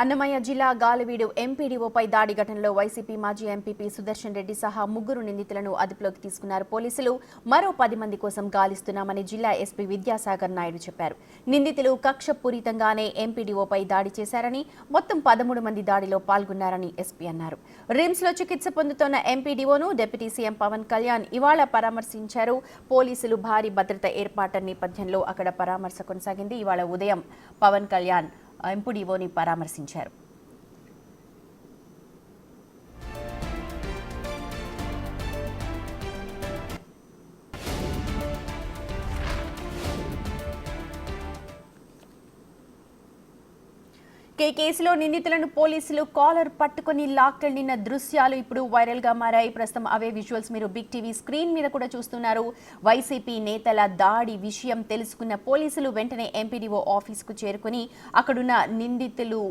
అన్నమయ్య జిల్లా గాలివీడు ఎంపీడీఓపై దాడి ఘటనలో వైసీపీ మాజీ ఎంపీపీ సుదర్శన్ రెడ్డి సహా ముగ్గురు నిందితులను అదుపులోకి తీసుకున్నారు పోలీసులు. మరో 10 మంది కోసం గాలిస్తున్నామని జిల్లా ఎస్పీ విద్యాసాగర్ నాయుడు చెప్పారు. నిందితులు కక్షపూరితంగానే ఎంపీడీఓపై దాడి చేశారని, మొత్తం 13 మంది దాడిలో పాల్గొన్నారని ఎస్పీ అన్నారు. రిమ్స్లో చికిత్స పొందుతున్న ఎంపీడీఓను డిప్యూటీ సీఎం పవన్ కళ్యాణ్ ఇవాళ పరామర్శించారు. పోలీసులు భారీ భద్రత ఏర్పాట్ల నేపథ్యంలో అక్కడ పరామర్శ కొనసాగింది. ఇవాళ ఉదయం పవన్ కళ్యాణ్ ఎంపీడీఓని పరామర్శించారు. కేసులో నిందితులను పోలీసులు కాలర్ పట్టుకుని లాక్కెళ్లిన దృశ్యాలు ఇప్పుడు వైరల్ గా మారాయి. ప్రస్తుతం అవే విజువల్స్ మీరు బిగ్ టీవీ స్క్రీన్ మీద కూడా చూస్తున్నారు. వైసీపీ నేతల దాడి విషయం తెలుసుకున్న పోలీసులు వెంటనే ఎంపీడీఓ ఆఫీసుకు చేరుకుని అక్కడున్న నిందితులు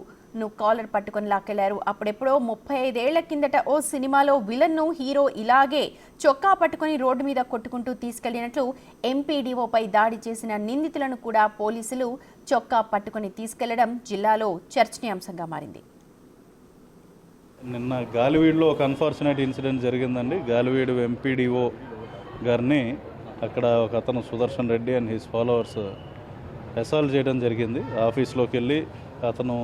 కాలర్ పట్టుకొని లాక్కెళ్లారు. అప్పుడెప్పుడో 35 ఏళ్ల కిందట ఓ సినిమాలో విలన్ ను హీరో ఇలాగే చొక్కా పట్టుకొని రోడ్డు మీద కొట్టుకుంటూ తీసుకెళ్లినట్లు ఎంపీడీఓపై దాడి చేసిన నిందితులను కూడా పోలీసులు చొక్కా పట్టుకొని తీసుకెళ్లడం జిల్లాలో చర్చనీయాంశంగా మారింది. నిన్న గాలివీడులో ఒక అన్ఫార్చునేట్ ఇన్సిడెంట్ జరిగిందండి. గాలివీడు ఎంపీడీఓ గారిని అక్కడ ఒక అతను Sudarshan Reddy and his followers assault చేయడం జరిగింది. ఆఫీస్లోకి వెళ్ళి అతను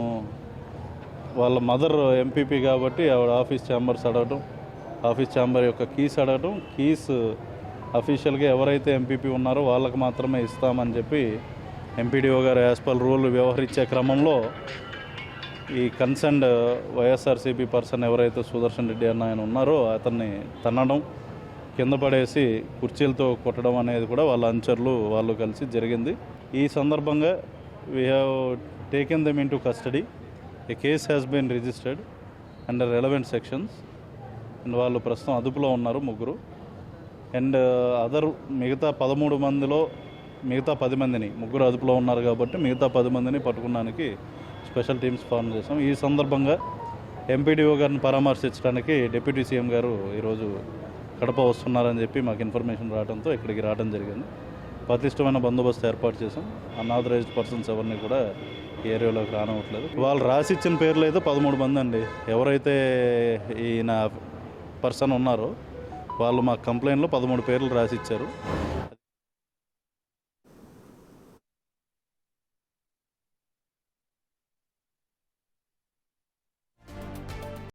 వాళ్ళ మదర్ ఎంపీపీ కాబట్టి ఆవిడ ఆఫీస్ ఛాంబర్స్ అడగడం, ఆఫీస్ ఛాంబర్ యొక్క కీస్ అడగడం, కీస్ అఫీషియల్గా ఎవరైతే ఎంపీపీ ఉన్నారో వాళ్ళకి మాత్రమే ఇస్తామని చెప్పి ఎంపీడీఓ గారు యాజ్ పర్ రూల్ వ్యవహరించే క్రమంలో ఈ కన్సర్న్డ్ వైఎస్ఆర్సీపీ పర్సన్ ఎవరైతే సుదర్శన్ రెడ్డి అన్న ఆయన ఉన్నారో అతన్ని తన్నడం, కింద పడేసి కుర్చీలతో కొట్టడం అనేది కూడా వాళ్ళ అనుచరులు వాళ్ళు కలిసి జరిగింది. ఈ సందర్భంగా we have taken them in to custody. A case has been registered under relevant sections and వాళ్ళు ప్రస్తుతం అదుపులో ఉన్నారు ముగ్గురు. అండ్ మిగతా 13 మందిలో మిగతా 10 మందిని ముగ్గురు అదుపులో ఉన్నారు కాబట్టి మిగతా 10 మందిని పట్టుకోవడానికి స్పెషల్ టీమ్స్ ఫార్మ్ చేసాం. ఈ సందర్భంగా ఎంపీడీఓ గారిని పరామర్శించడానికి డిప్యూటీ సీఎం గారు ఈరోజు కడప వస్తున్నారని చెప్పి మాకు ఇన్ఫర్మేషన్ రావడంతో ఇక్కడికి రావడం జరిగింది. పటిష్టమైన బందోబస్తు ఏర్పాటు చేసాం. అన్ఆథరైజ్డ్ పర్సన్స్ ఎవరిని కూడా ఈ ఏరియాలోకి రానివ్వట్లేదు. వాళ్ళు రాసిచ్చిన పేర్లు అయితే 13 మంది అండి. ఎవరైతే ఈయన పర్సన్ ఉన్నారో వాళ్ళు మా కంప్లైంట్లో 13 పేర్లు రాసిచ్చారు.